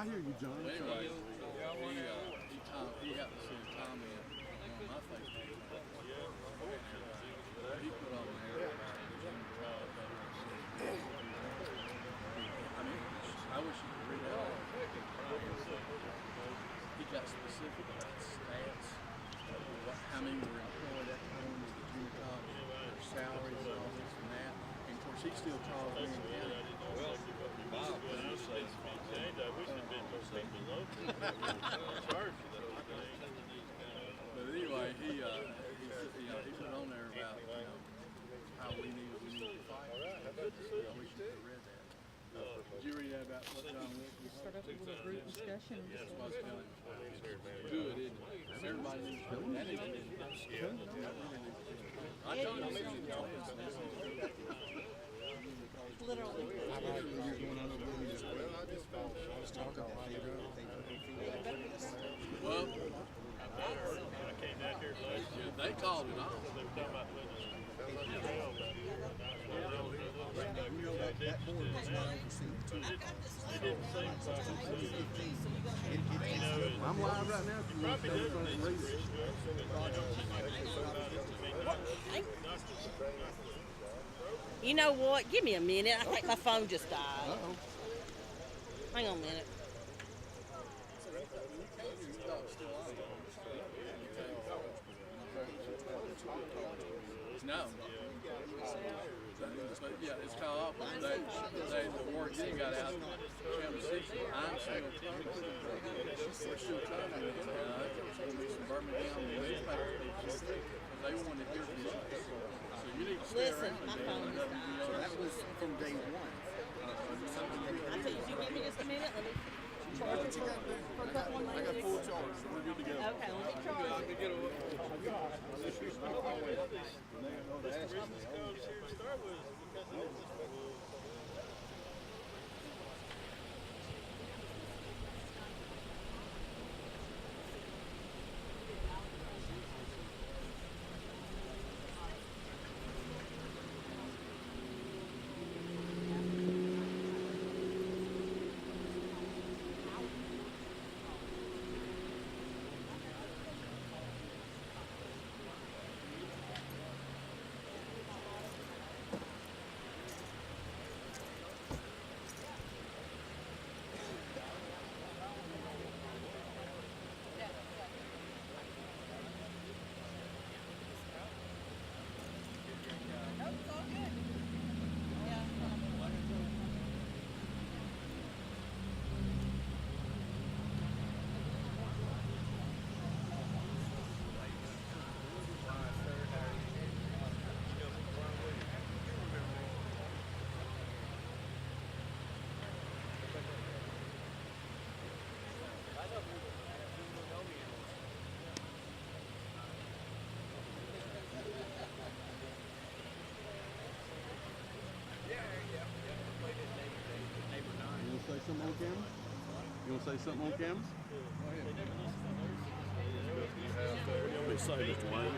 I hear you, John. But anyway, he got to see Tommy on my Facebook. He put on there about I mean, I wish you could read that. He got specific about stats, how many were employed at home at the junior college, their salaries, and all this and that. And of course, he still calls me and But anyway, he put on there about how we need to fight. I wish you could have read that. Did you read that about what John Wilson Start up a little group discussion. That's what I was telling you. Good, isn't it? Everybody needs to know that. I told you Literally. well, they called it off. That board was not overseen. I'm live right now. If you want to stay in front and read it. You know what? Give me a minute. I think my phone just died. Uh-oh. Hang on a minute. No. But yeah, it's called off. The word he got out. Channel 6. I'm still trying to. It's going to be some Birmingham newspaper people. They wanted to hear from us. So you need to stay Listen, around. my phone just died. So that was from day one. I tell you, give me just a minute. Let me charge it for a couple of minutes. I got full charge. We're good to go. Okay, let me charge it. Say something on camera? You want to say something on camera? What do you say, Mr. Wayne?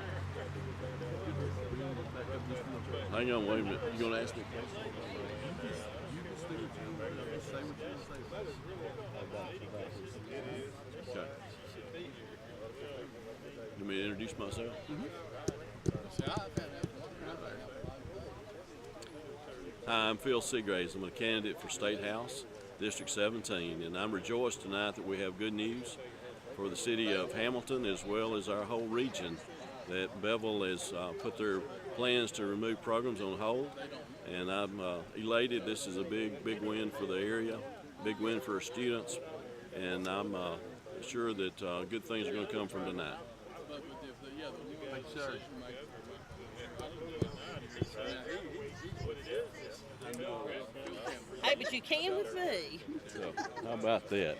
Hang on, wait a minute. You gonna ask me a question? You can say what you want to say. Okay. You want me to introduce myself? Hi, I'm Phil Seagraves. I'm a candidate for State House, District 17, and I'm rejoiced tonight that we have good news for the city of Hamilton as well as our whole region, that Bevill has put their plans to remove programs on hold, and I'm elated. This is a big win for the area, big win for our students, and I'm sure that good things are going to come from tonight. Hey, state, but you can with me. So, how about that?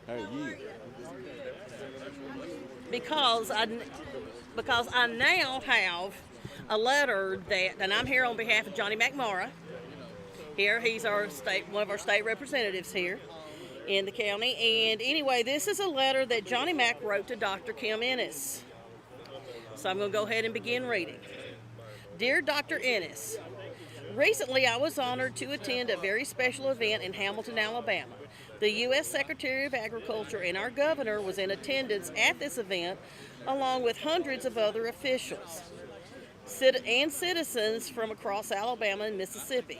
How are you? Because I now have a letter and I'm here on behalf of Johnny McMorrow. Here, he's one of our state representatives here in the county. And anyway, this is a letter that Johnny Mac wrote to Dr. Kim Ennis. So I'm going to go ahead and begin reading. Dear Dr. Ennis, recently I was honored to attend a very special event in Hamilton, Alabama. The U.S. Secretary of Agriculture and our governor was in attendance at this event, along with hundreds of other officials and citizens from across Alabama and Mississippi.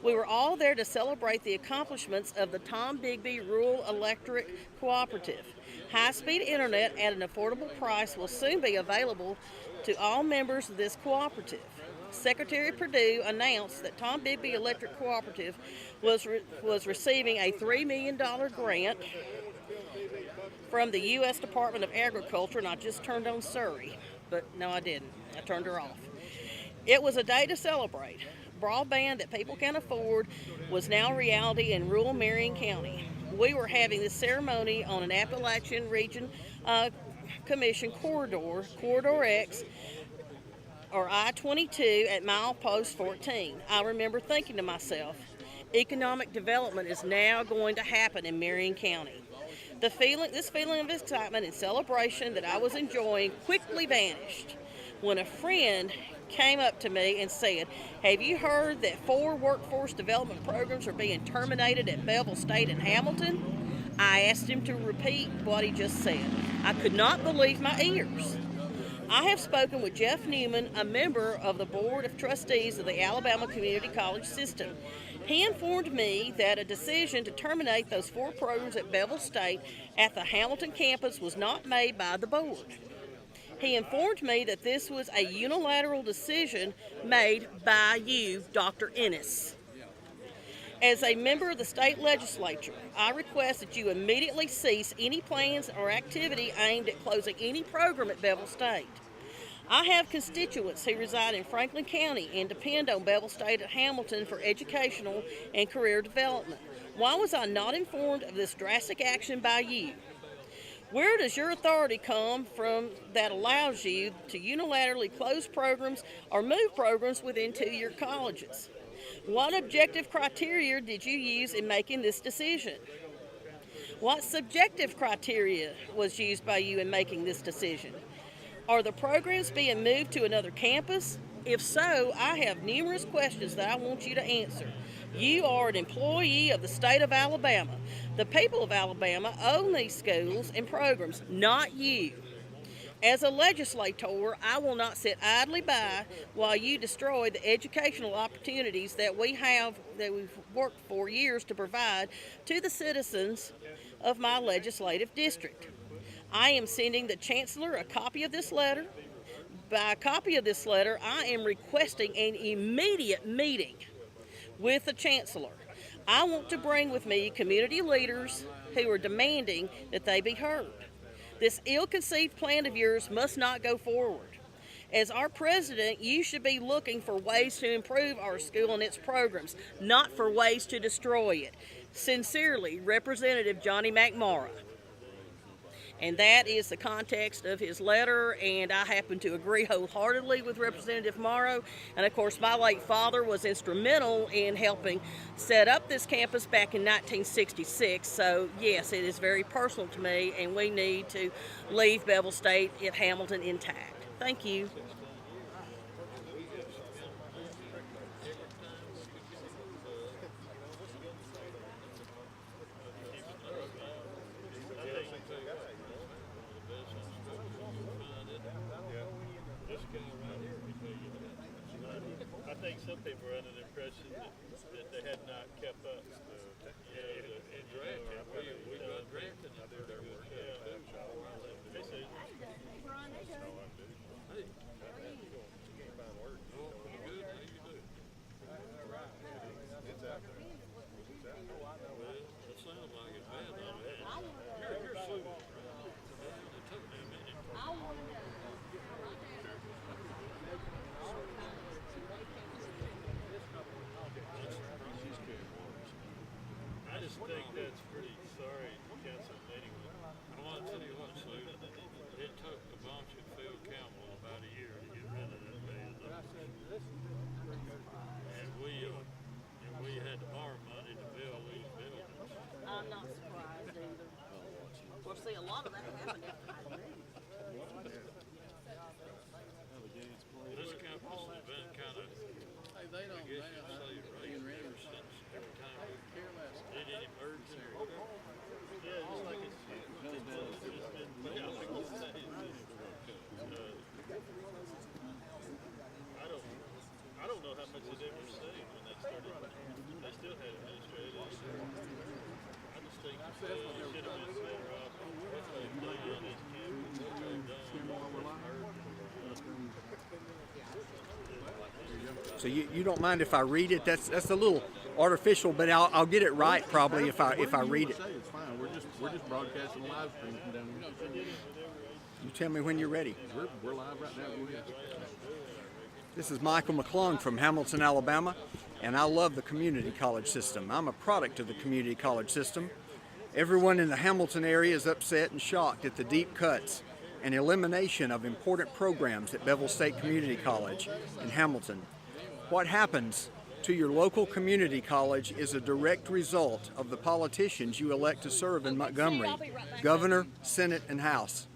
We were all there to celebrate the accomplishments of the Tom Bigby Rural Electric Cooperative. High-speed internet at an affordable price will soon be available to all members of this cooperative. Secretary Perdue announced that Tom Bigby Electric Cooperative was receiving a $3 million grant from the U.S. Department of Agriculture, and I just turned on Surrey, but no, I didn't. I turned her off. It was a day to celebrate. Broadband that people can afford was now reality in rural Marion County. We were having this ceremony on an Appalachian Region Commission corridor, Corridor X, or I-22 at milepost 14. I remember thinking to myself, economic development is now going to happen in Marion County. This feeling of excitement and celebration that I was enjoying quickly vanished when a friend came up to me and said, have you heard that 4 workforce development programs are being terminated at Bevill State in Hamilton? I asked him to repeat what he just said. I could not believe my ears. I have spoken with Jeff Newman, a member of the Board of Trustees of the Alabama Community College system. He informed me that a decision to terminate those 4 programs at Bevill State at the Hamilton campus was not made by the board. He informed me that this was a unilateral decision made by you, Dr. Ennis. As a member of the state legislature, I request that you immediately cease any plans or activity aimed at closing any program at Bevill State. I have constituents who reside in Franklin County and depend on Bevill State at Hamilton for educational and career development. Why was I not informed of this drastic action by you? Where does your authority come from that allows you to unilaterally close programs or move programs within 2-year colleges? What objective criteria did you use in making this decision? What subjective criteria was used by you in making this decision? Are the programs being moved to another campus? If so, I have numerous questions that I want you to answer. You are an employee of the state of Alabama. The people of Alabama own these schools and programs, not you. As a legislator, I will not sit idly by while you destroy the educational opportunities that we've worked for years to provide to the citizens of my legislative district. I am sending the Chancellor a copy of this letter. By a copy of this letter, I am requesting an immediate meeting with the Chancellor. I want to bring with me community leaders who are demanding that they be heard. This ill-conceived plan of yours must not go forward. As our president, you should be looking for ways to improve our school and its programs, not for ways to destroy it. Sincerely, Representative Johnny McMorrow. And that is the context of his letter, and I happen to agree wholeheartedly with Representative Morrow. And of course, my late father was instrumental in helping set up this campus back in 1966. So yes, it is very personal to me, and we need to leave Bevill State at Hamilton intact. Thank you. I think some people are under the impression that they had not kept up. And drafted. We got drafted. I think there were. Hey. Good. How you do? It's out there. Well, it sounds like it's bad. You're suing. It took me a minute. just think that's pretty sorry, Council meeting. I want to tell you what, Sue, it took the bunch at Phil Campbell about a year to get rid of that band. And we had to borrow money to build these buildings. I'm not surprised either. Of course, see, a lot of that happened after I moved. This campus has been kind of, Hey, they don't, I guess you'd say, right ever since every time we did any merger or whatever. Yeah, just like it's I don't know how much they ever saved when they started. They still had administrators. I just think they should have been better off. That's what they play on this campus. So you don't mind if I read it? That's a little artificial, but I'll get it right probably if I read it. It's fine. We're just broadcasting live stream from down here. You tell me when you're ready. We're live right now. Go ahead. This is Michael McClung from Hamilton, Alabama, and I love the community college system. I'm a product of the community college system. Everyone in the Hamilton area is upset and shocked at the deep cuts and elimination of important programs at Bevill State Community College in Hamilton. What happens to your local community college is a direct result of the politicians you elect to serve in Montgomery, Governor, Senate, and House.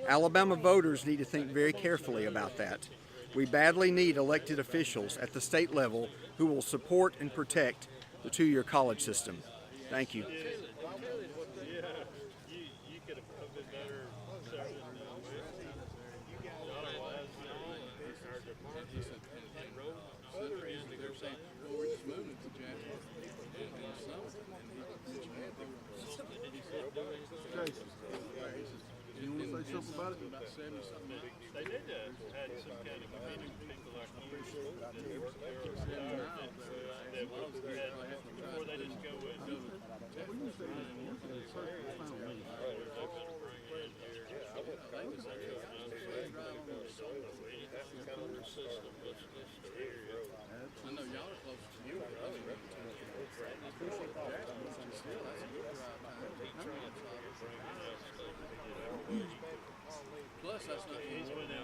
Alabama voters need to think very carefully about that. We badly need elected officials at the state level who will support and protect the two-year college system. Thank you. You could have been better serving otherwise, our department and road. They're saying, well, we're just moving to Jackson and something. And he said, Jason, you want to say something about it? About 70-something minutes. They did had some kind of committee people like you that work there or retired that work before they just go and go. I know y'all are close to you. I appreciate Jackson, but still, that's a good drive time. Plus, that's not He's one of the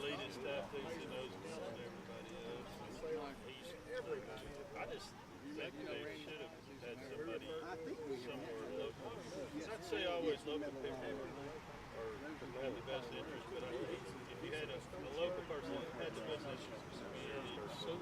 leading staff things he knows more than everybody else. I just think they should have had somebody somewhere local. I'd say always local people are have the best interest, but I think if you had a local person that had the best interest of the community, so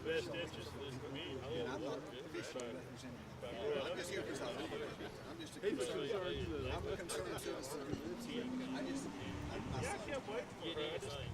best interest of the community. And I'm not officially representing. I'm just here because I'm just a concerned. I'm a concerned citizen. I can't wait to get anything.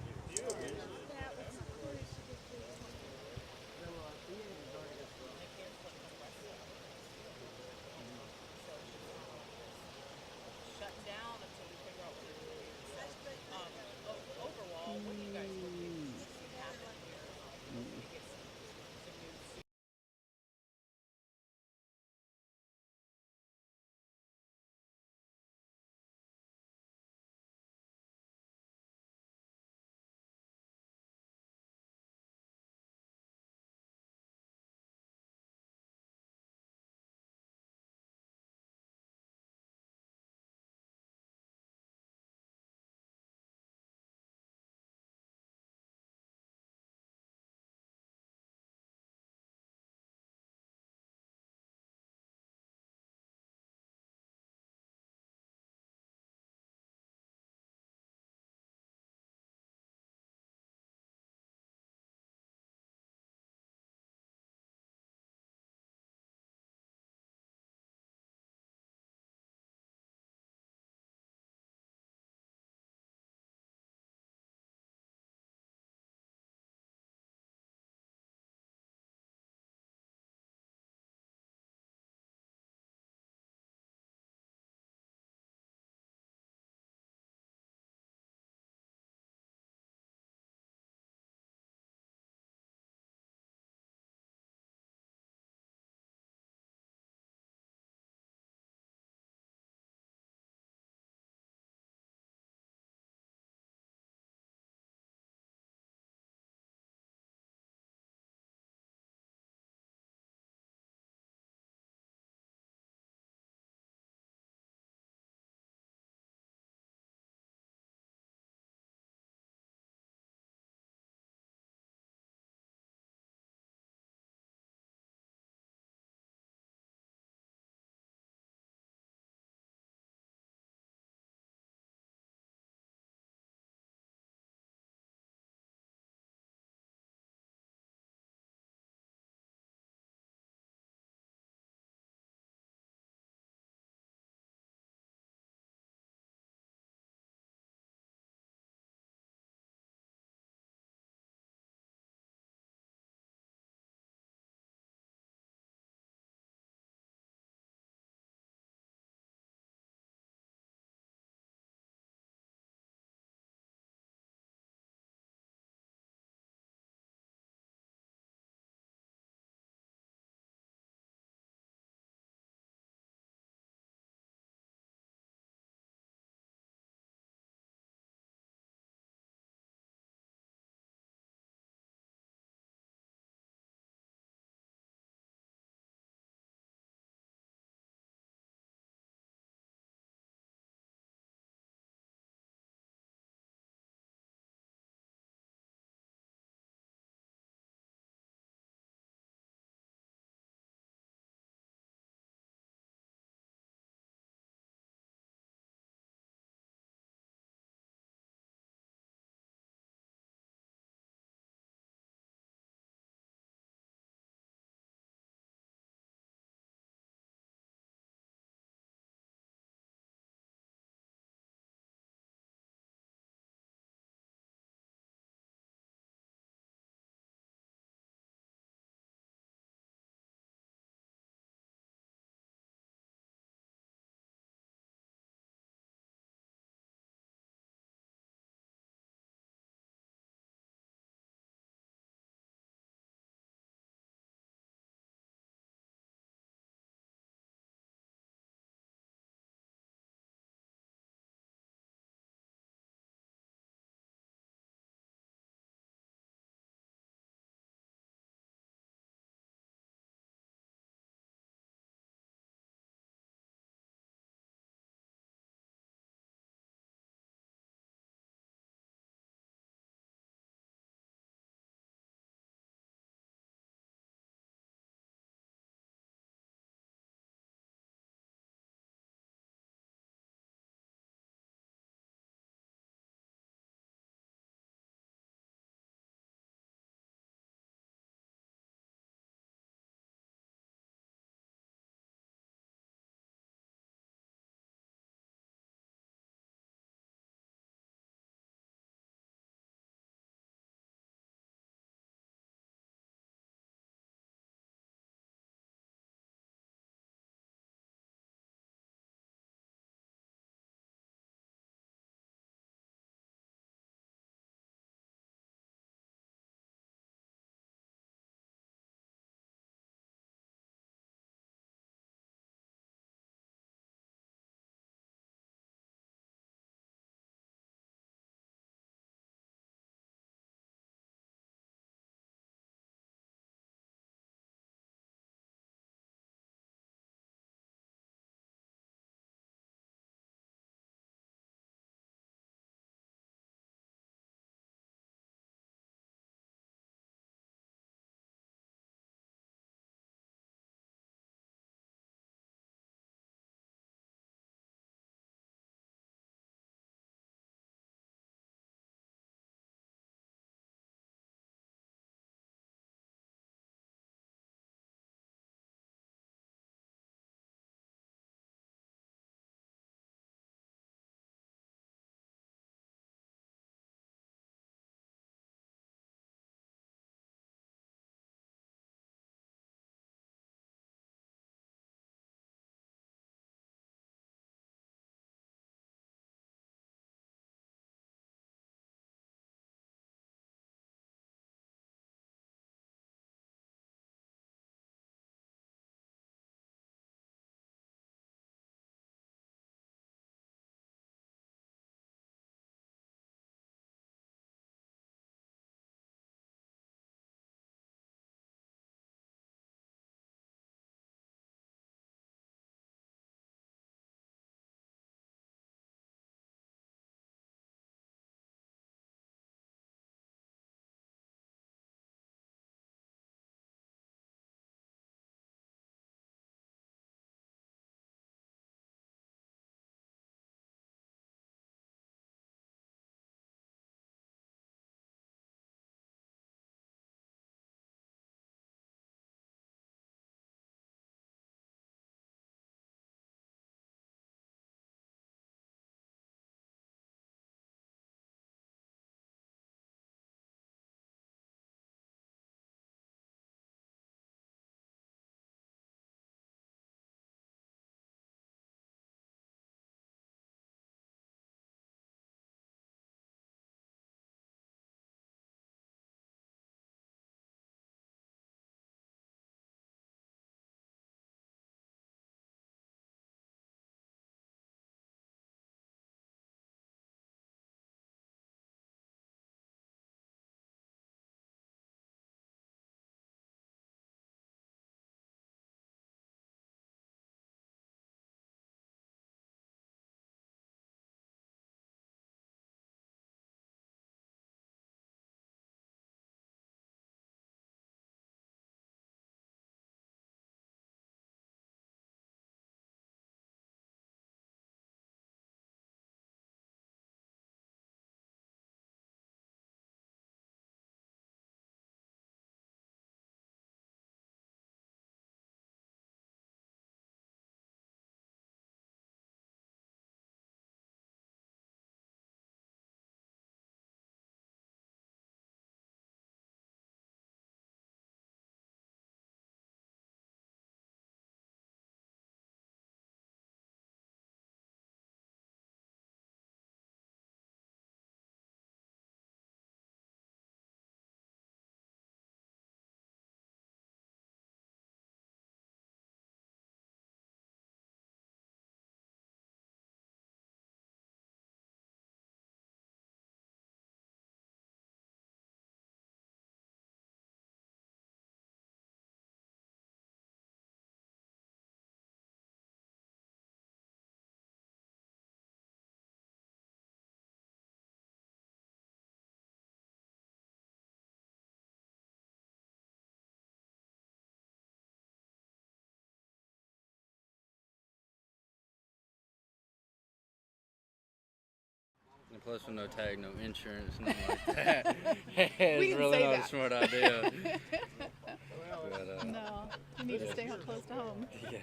plus with no tag, no insurance, nothing like that. It's didn't really say not that. a smart idea. But, No, you need to stay home close to home. yeah.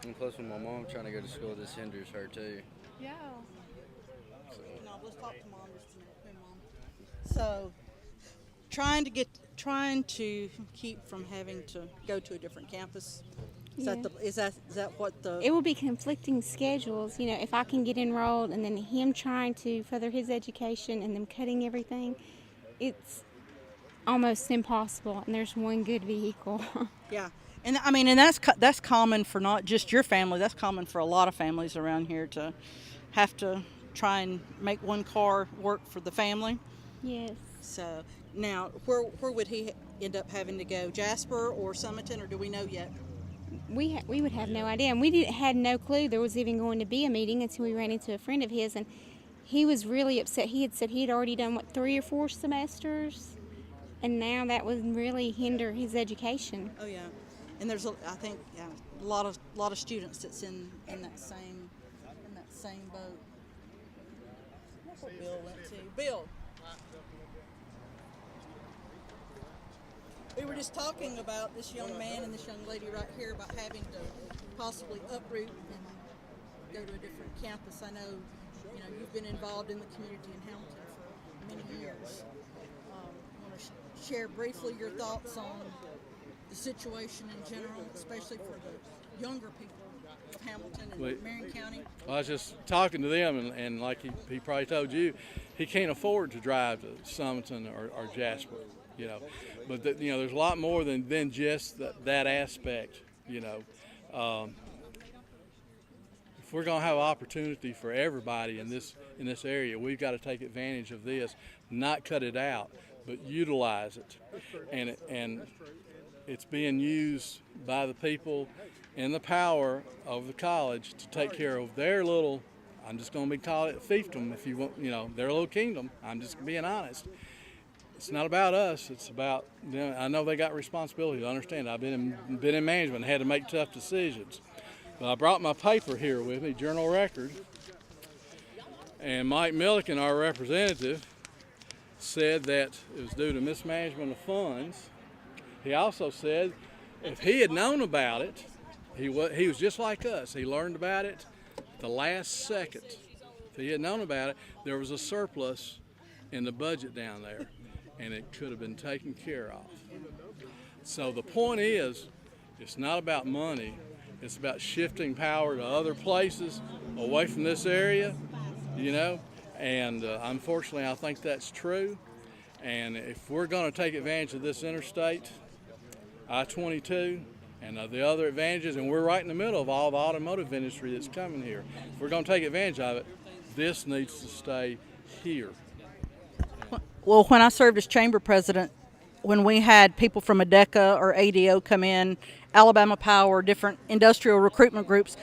And plus with my mom trying to go to school, this hinders her too. Yeah. No, let's talk to Mom just a minute. Hey, Mom. So, trying to keep from having to go to a different campus. Is Yeah. that what the? It will be conflicting schedules, you know, if I can get enrolled and then him trying to further his education and them cutting everything, it's almost impossible, and there's one good vehicle. Yeah, and I mean, and that's common for not just your family. That's common for a lot of families around here to have to try and make one car work for the family. Yes. So now, where would he end up having to go? Jasper or Summerton, or do we know yet? We would have no idea, and we had no clue there was even going to be a meeting until we ran into a friend of his, and he was really upset. He had said he had already done, 3 or 4 semesters, and now that would really hinder his education. Oh yeah, and there's a lot of students that's in that same boat. That's what Bill went to. Bill, we were just talking about this young man and this young lady right here about having to possibly uproot and go to a different campus. I know, you've been involved in the community in Hamilton for many years. Want to share briefly your thoughts on the situation in general, especially for the younger people of Hamilton and Marion County? Well, I was just talking to them, and like he probably told you, he can't afford to drive to Summerton or Jasper, But there's a lot more than just that aspect, If we're going to have opportunity for everybody in this area, we've got to take advantage of this, not cut it out, but utilize it. And it's being used by the people in the power of the college to take care of their little, I'm just going to call it fiefdom, if you want, their little kingdom. I'm just being honest. It's not about us. It's about them. I know they got responsibility. I understand. I've been in management and had to make tough decisions. But I brought my paper here with me, Journal Record. And Mike Milliken, our representative, said that it was due to mismanagement of funds. He also said if he had known about it, he was just like us. He learned about it the last second. If he had known about it, there was a surplus in the budget down there, and it could have been taken care of. So the point is, it's not about money. It's about shifting power to other places away from this area, and unfortunately I think that's true. And if we're going to take advantage of this interstate, I-22, and the other advantages, and we're right in the middle of all the automotive industry that's coming here. If we're going to take advantage of it, this needs to stay here. Well, when I served as chamber president, when we had people from ADECA or ADO come in, Alabama Power, different industrial recruitment groups,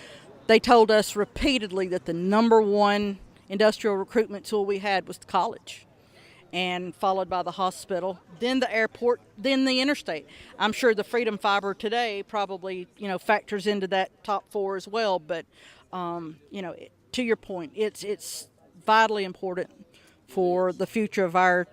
they told us repeatedly that the number one industrial recruitment tool we had was the college, and followed by the hospital, then the airport, then the interstate. I'm sure the Freedom Fiber today probably, factors into that top 4 as well, but, to your point, it's vitally important for the future of our,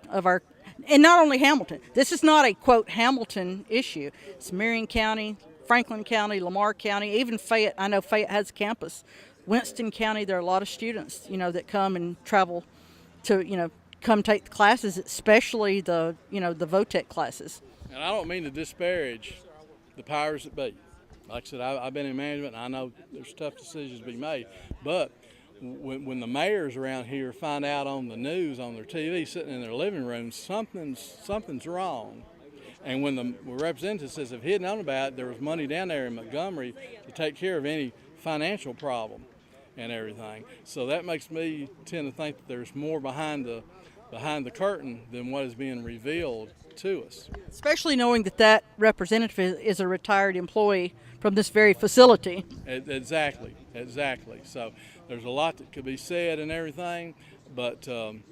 and not only Hamilton. This is not a, quote, Hamilton issue. It's Marion County, Franklin County, Lamar County, even Fayette. I know Fayette has a campus. Winston County, there are a lot of students, that come and travel to, come take the classes, especially the, the VOTEC classes. And I don't mean to disparage the powers that be. Like I said, I've been in management, and I know there's tough decisions to be made. But when the mayors around here find out on the news, on their TV, sitting in their living rooms, something's wrong. And when the representative says if he had known about it, there was money down there in Montgomery to take care of any financial problem and everything. So that makes me tend to think that there's more behind the curtain than what is being revealed to us. Especially knowing that representative is a retired employee from this very facility. Exactly. So there's a lot that could be said and everything, but and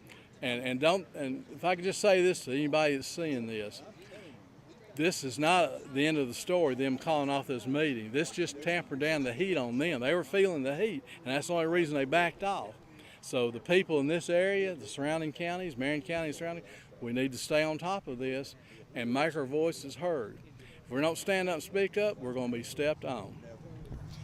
if I could just say this to anybody that's seeing this, this is not the end of the story, them calling off this meeting. This just tampered down the heat on them. They were feeling the heat, and that's the only reason they backed off. So the people in this area, the surrounding counties, Marion County and surrounding, we need to stay on top of this and make our voices heard. If we don't stand up and speak up, we're going to be stepped on.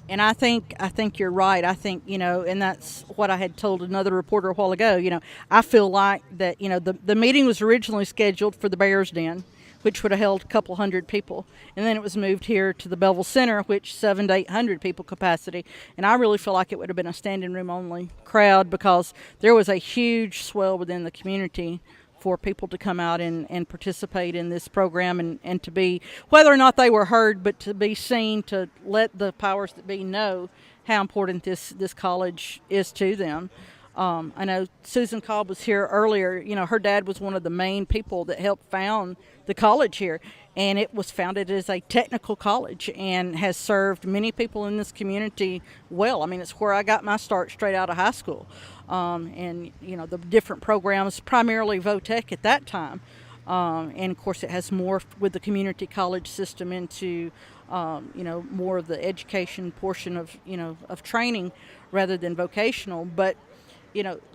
And I think you're right. I think, and that's what I had told another reporter a while ago. I feel like that, the meeting was originally scheduled for the Bears Den, which would have held a couple hundred people. And then it was moved here to the Bevill Center, which 700 to 800 people capacity. And I really feel like it would have been a standing room only crowd because there was a huge swell within the community for people to come out and participate in this program and to be, whether or not they were heard, but to be seen, to let the powers that be know how important this college is to them. I know Susan Cobb was here earlier. Her dad was one of the main people that helped found the college here, and it was founded as a technical college and has served many people in this community well. I mean, it's where I got my start straight out of high school. And the different programs, primarily VOTEC at that time. And of course it has morphed with the community college system into, more of the education portion of training rather than vocational. But,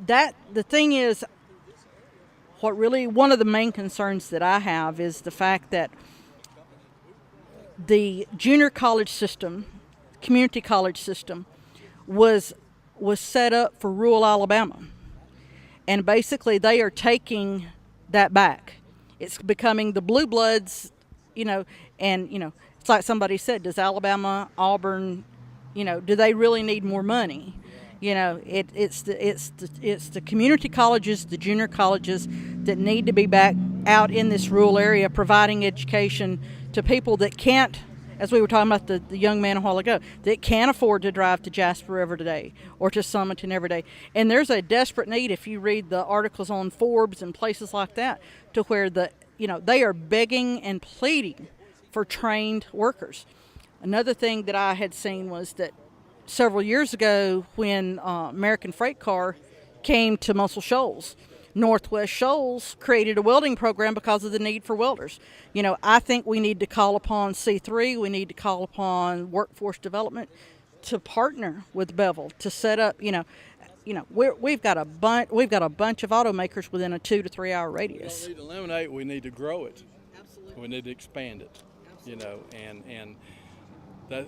that the thing is, one of the main concerns that I have is the fact that the junior college system, community college system, was set up for rural Alabama. And basically they are taking that back. It's becoming the blue bloods, and, it's like somebody said, does Alabama, Auburn, do they really need more money? It's the community colleges, the junior colleges that need to be back out in this rural area providing education to people that can't, as we were talking about the young man a while ago, that can't afford to drive to Jasper every day or to Summerton every day. And there's a desperate need, if you read the articles on Forbes and places like that, to where they are begging and pleading for trained workers. Another thing that I had seen was that several years ago when American Freight Car came to Muscle Shoals, Northwest Shoals created a welding program because of the need for welders. I think we need to call upon C3, we need to call upon workforce development to partner with Bevill to set up, we've got a bunch of automakers within a 2 to 3 hour radius. We don't need to eliminate, we need to grow it. Absolutely. We need to expand it. And that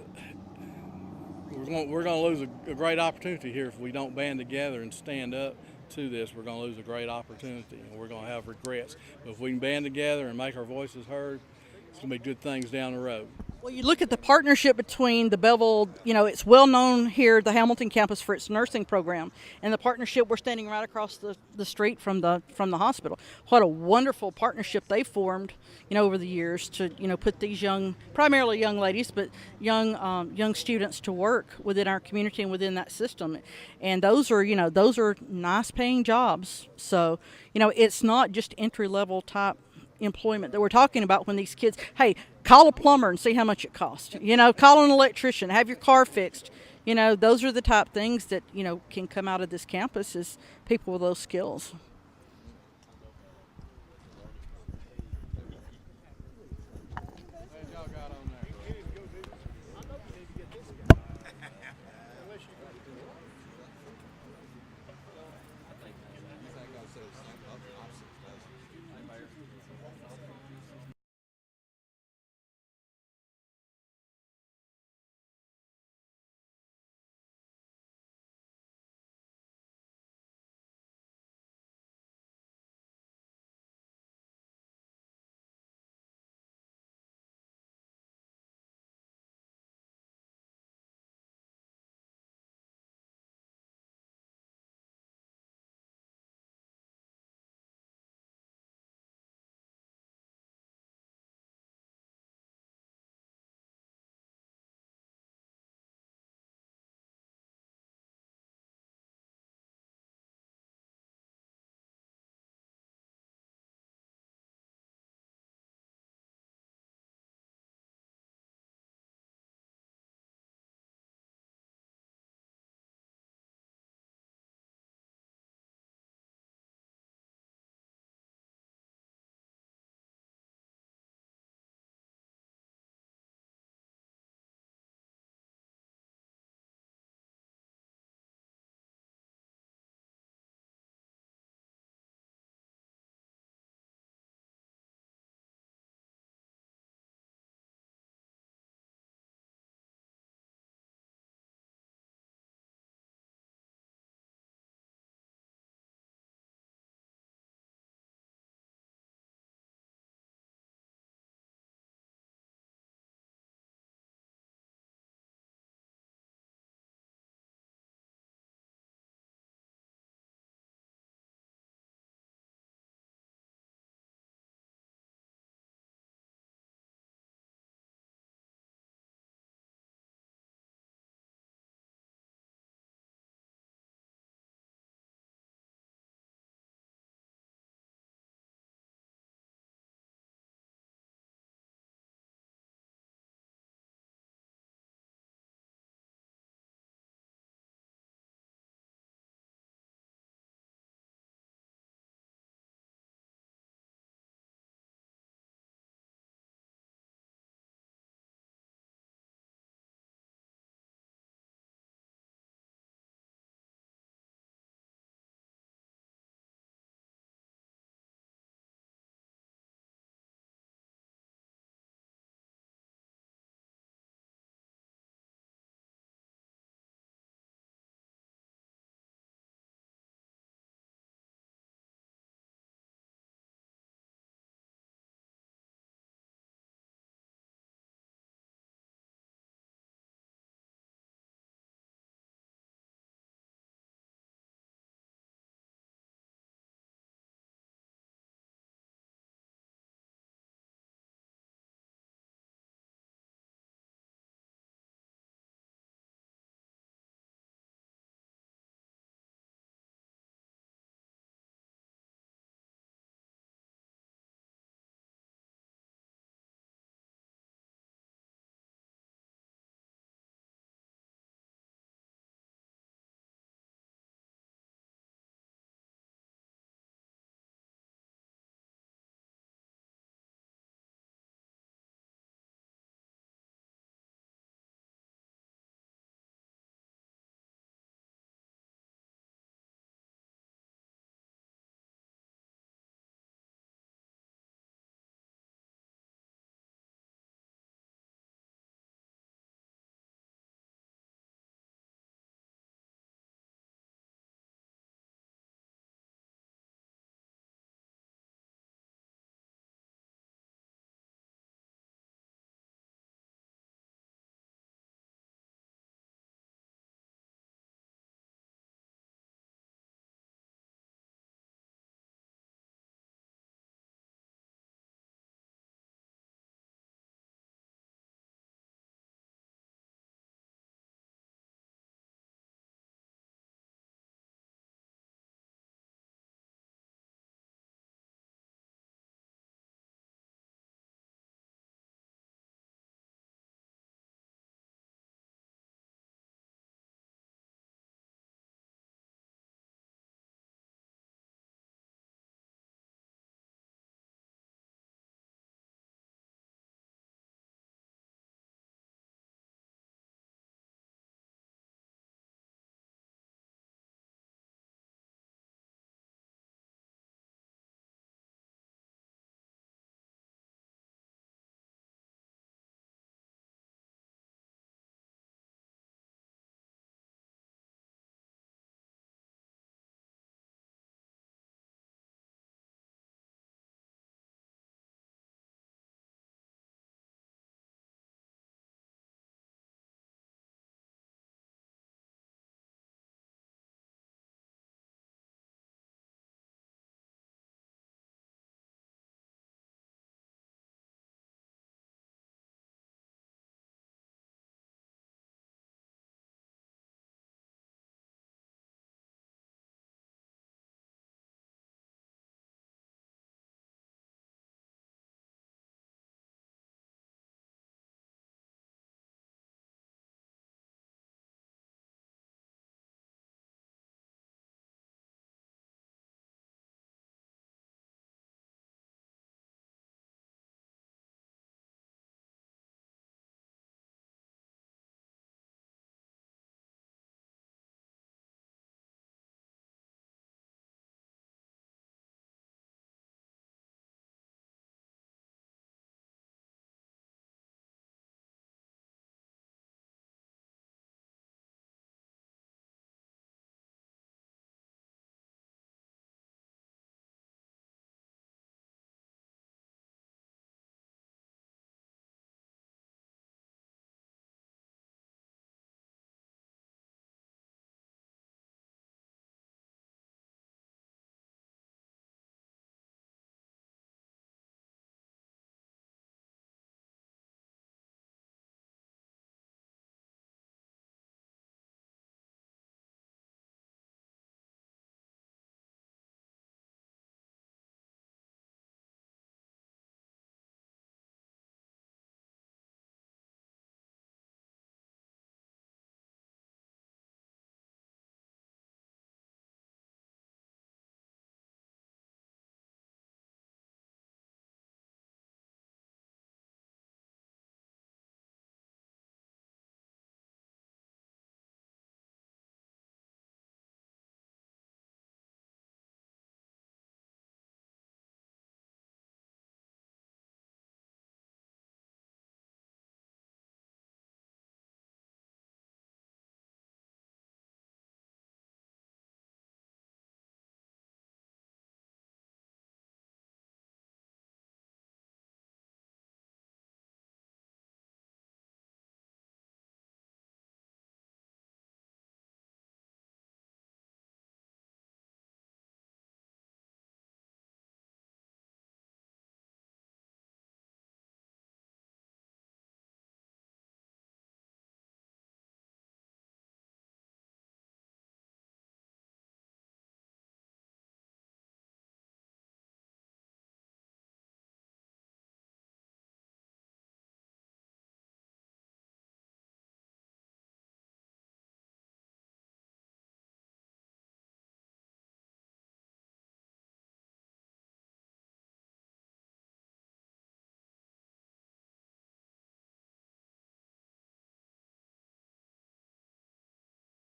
we're going to lose a great opportunity here if we don't band together and stand up to this. We're going to lose a great opportunity, and we're going to have regrets. But if we can band together and make our voices heard, it's going to be good things down the road. Well, you look at the partnership between the Bevill, it's well known here, the Hamilton campus, for its nursing program, and the partnership, we're standing right across the street from the hospital. What a wonderful partnership they formed, over the years to, put these primarily young ladies, but young students to work within our community and within that system. And those are nice paying jobs. So, it's not just entry level type employment that we're talking about when these kids, hey, call a plumber and see how much it costs. Call an electrician, have your car fixed. Those are the type things that, can come out of this campus as people with those skills.